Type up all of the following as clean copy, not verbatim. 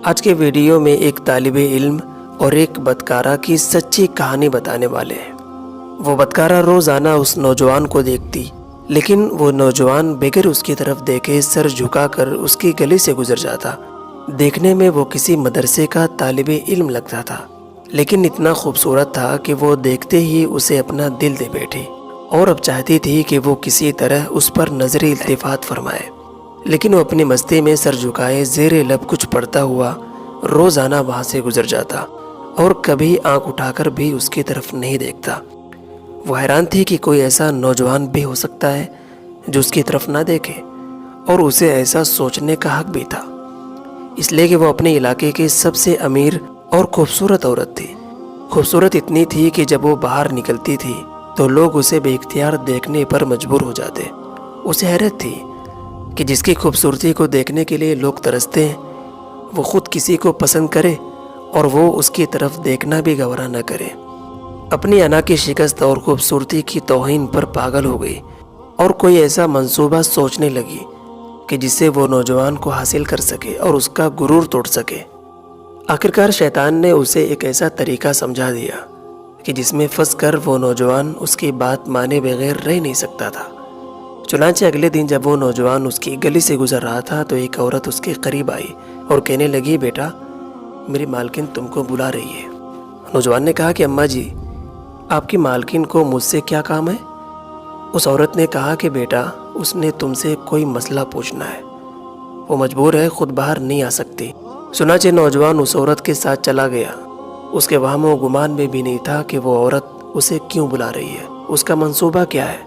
آج کے ویڈیو میں ایک طالب علم اور ایک بدکارہ کی سچی کہانی بتانے والے ہیں۔ وہ بدکارہ روزانہ اس نوجوان کو دیکھتی، لیکن وہ نوجوان بغیر اس کی طرف دیکھے سر جھکا کر اس کی گلی سے گزر جاتا۔ دیکھنے میں وہ کسی مدرسے کا طالب علم لگتا تھا، لیکن اتنا خوبصورت تھا کہ وہ دیکھتے ہی اسے اپنا دل دے بیٹھی اور اب چاہتی تھی کہ وہ کسی طرح اس پر نظری التفات فرمائے۔ لیکن وہ اپنی مستی میں سر جھکائے زیر لب کچھ پڑھتا ہوا روزانہ وہاں سے گزر جاتا اور کبھی آنکھ اٹھا کر بھی اس کی طرف نہیں دیکھتا۔ وہ حیران تھی کہ کوئی ایسا نوجوان بھی ہو سکتا ہے جو اس کی طرف نہ دیکھے، اور اسے ایسا سوچنے کا حق بھی تھا، اس لیے کہ وہ اپنے علاقے کی سب سے امیر اور خوبصورت عورت تھی۔ خوبصورت اتنی تھی کہ جب وہ باہر نکلتی تھی تو لوگ اسے بے اختیار دیکھنے پر مجبور ہو جاتے۔ اسے حیرت تھی کہ جس کی خوبصورتی کو دیکھنے کے لیے لوگ ترستے ہیں، وہ خود کسی کو پسند کرے اور وہ اس کی طرف دیکھنا بھی گوارا نہ کرے۔ اپنی انا کی شکست اور خوبصورتی کی توہین پر پاگل ہو گئی اور کوئی ایسا منصوبہ سوچنے لگی کہ جس سے وہ نوجوان کو حاصل کر سکے اور اس کا غرور توڑ سکے۔ آخرکار شیطان نے اسے ایک ایسا طریقہ سمجھا دیا کہ جس میں پھنس کر وہ نوجوان اس کی بات مانے بغیر رہ نہیں سکتا تھا۔ چنانچہ اگلے دن جب وہ نوجوان اس کی گلی سے گزر رہا تھا تو ایک عورت اس کے قریب آئی اور کہنے لگی، بیٹا، میری مالکن تم کو بلا رہی ہے۔ نوجوان نے کہا کہ اماں جی، آپ کی مالکن کو مجھ سے کیا کام ہے؟ اس عورت نے کہا کہ بیٹا، اس نے تم سے کوئی مسئلہ پوچھنا ہے، وہ مجبور ہے، خود باہر نہیں آ سکتی۔ چنانچہ نوجوان اس عورت کے ساتھ چلا گیا۔ اس کے وہم و گمان میں بھی نہیں تھا کہ وہ عورت اسے کیوں بلا رہی ہے، اس کا منصوبہ کیا ہے،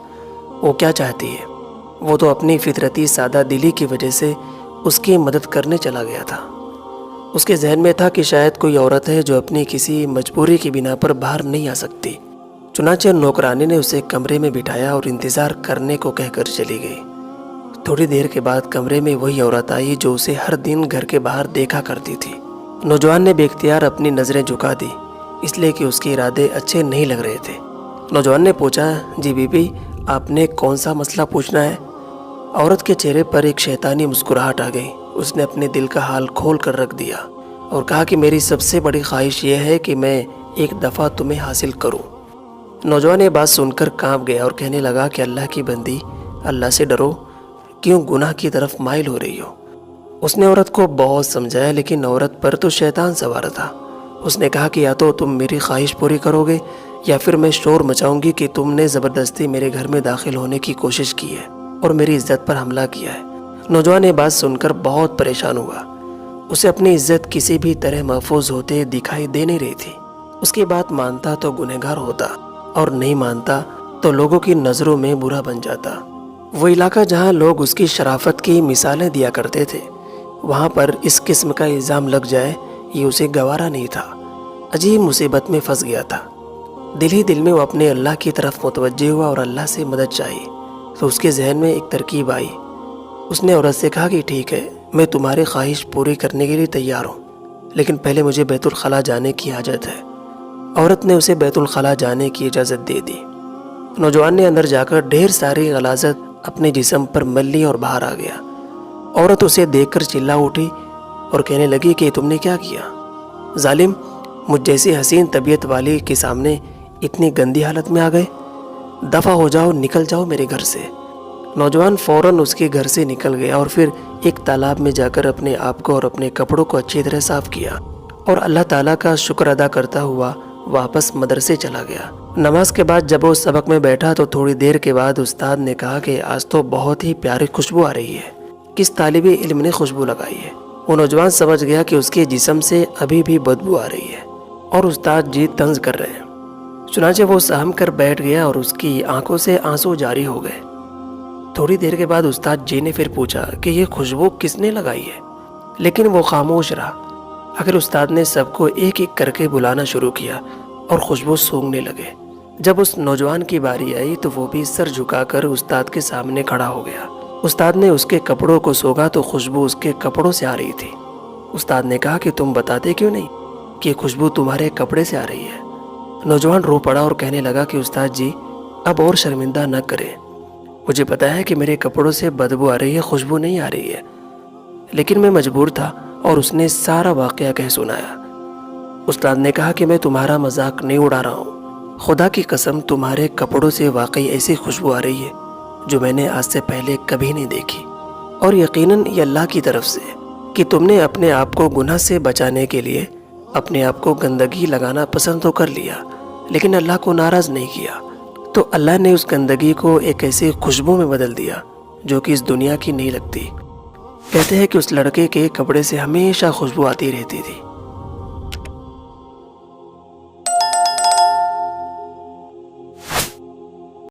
وہ کیا چاہتی ہے۔ وہ تو اپنی فطرتی سادہ دلی کی وجہ سے اس کی مدد کرنے چلا گیا تھا۔ اس کے ذہن میں تھا کہ شاید کوئی عورت ہے جو اپنی کسی مجبوری کی بنا پر باہر نہیں آ سکتی۔ چنانچہ نوکرانی نے اسے کمرے میں بٹھایا اور انتظار کرنے کو کہہ کر چلی گئی۔ تھوڑی دیر کے بعد کمرے میں وہی عورت آئی جو اسے ہر دن گھر کے باہر دیکھا کرتی تھی۔ نوجوان نے بے اختیار اپنی نظریں جھکا دی، اس لیے کہ اس کے ارادے اچھے نہیں لگ رہے تھے۔ نوجوان نے پوچھا، جی بی بی، آپ نے کون سا مسئلہ پوچھنا ہے؟ عورت کے چہرے پر ایک شیطانی مسکراہٹ آ گئی۔ اس نے اپنے دل کا حال کھول کر رکھ دیا اور کہا کہ میری سب سے بڑی خواہش یہ ہے کہ میں ایک دفعہ تمہیں حاصل کروں۔ نوجوان یہ بات سن کر کانپ گیا اور کہنے لگا کہ اللہ کی بندی، اللہ سے ڈرو، کیوں گناہ کی طرف مائل ہو رہی ہو؟ اس نے عورت کو بہت سمجھایا، لیکن عورت پر تو شیطان سوار تھا۔ اس نے کہا کہ یا تو تم میری خواہش پوری کرو گے یا پھر میں شور مچاؤں گی کہ تم نے زبردستی میرے گھر میں داخل ہونے کی کوشش کی ہے اور میری عزت پر حملہ کیا ہے۔ نوجوان یہ بات سن کر بہت پریشان ہوا۔ اسے اپنی عزت کسی بھی طرح محفوظ ہوتے دکھائی دے نہیں رہی تھی۔ اس کی بات مانتا تو گنہگار ہوتا اور نہیں مانتا تو لوگوں کی نظروں میں برا بن جاتا۔ وہ علاقہ جہاں لوگ اس کی شرافت کی مثالیں دیا کرتے تھے، وہاں پر اس قسم کا الزام لگ جائے یہ اسے گوارا نہیں تھا۔ عجیب مصیبت میں پھنس گیا تھا۔ دل ہی دل میں وہ اپنے اللہ کی طرف متوجہ ہوا اور اللہ سے مدد چاہی تو اس کے ذہن میں ایک ترکیب آئی۔ اس نے عورت سے کہا کہ ٹھیک ہے، میں تمہاری خواہش پوری کرنے کے لیے تیار ہوں، لیکن پہلے مجھے بیت الخلاء جانے کی حاجت ہے۔ عورت نے اسے بیت الخلاء جانے کی اجازت دے دی۔ نوجوان نے اندر جا کر ڈھیر ساری غلاظت اپنے جسم پر مل لی اور باہر آ گیا۔ عورت اسے دیکھ کر چلا اٹھی اور کہنے لگی کہ تم نے کیا کیا؟ ظالم، مجھ جیسی حسین طبیعت والی کے سامنے اتنی گندی حالت میں آ گئے، دفع ہو جاؤ، نکل جاؤ میرے گھر سے۔ نوجوان فوراً اس کے گھر سے نکل گیا اور پھر ایک تالاب میں جا کر اپنے آپ کو اور اپنے کپڑوں کو اچھی طرح صاف کیا اور اللہ تعالیٰ کا شکر ادا کرتا ہوا واپس مدرسے چلا گیا۔ نماز کے بعد جب وہ سبق میں بیٹھا تو تھوڑی دیر کے بعد استاد نے کہا کہ آج تو بہت ہی پیاری خوشبو آ رہی ہے، کس طالب علم نے خوشبو لگائی ہے؟ وہ نوجوان سمجھ گیا کہ اس کے جسم سے ابھی بھی بدبو آ رہی ہے اور استاد جی طنز کر رہے ہیں۔ چنانچہ وہ سہم کر بیٹھ گیا اور اس کی آنکھوں سے آنسو جاری ہو گئے۔ تھوڑی دیر کے بعد استاد جی نے پھر پوچھا کہ یہ خوشبو کس نے لگائی ہے، لیکن وہ خاموش رہا۔ آخر استاد نے سب کو ایک ایک کر کے بلانا شروع کیا اور خوشبو سونگھنے لگے۔ جب اس نوجوان کی باری آئی تو وہ بھی سر جھکا کر استاد کے سامنے کھڑا ہو گیا۔ استاد نے اس کے کپڑوں کو سونگھا تو خوشبو اس کے کپڑوں سے آ رہی تھی۔ استاد نے کہا کہ تم بتاتے کیوں نہیں کہ خوشبو تمہارے کپڑے سے آ رہی ہے؟ نوجوان رو پڑا اور کہنے لگا کہ استاد جی، اب اور شرمندہ نہ کریں، مجھے پتا ہے کہ میرے کپڑوں سے بدبو آ رہی ہے، خوشبو نہیں آ رہی ہے، لیکن میں مجبور تھا اور اس نے سارا واقعہ کہہ سنایا۔ استاد نے کہا کہ میں تمہارا مذاق نہیں اڑا رہا ہوں، خدا کی قسم تمہارے کپڑوں سے واقعی ایسی خوشبو آ رہی ہے جو میں نے آج سے پہلے کبھی نہیں دیکھی، اور یقیناً یہ اللہ کی طرف سے کہ تم نے اپنے آپ کو گناہ سے بچانے کے لیے اپنے آپ کو گندگی لگانا پسند تو کر لیا، لیکن اللہ کو ناراض نہیں کیا، تو اللہ نے اس گندگی کو ایک ایسی خوشبو میں بدل دیا جو کہ اس دنیا کی نہیں لگتی۔ کہتے ہیں کہ اس لڑکے کے کپڑے سے ہمیشہ خوشبو آتی رہتی تھی۔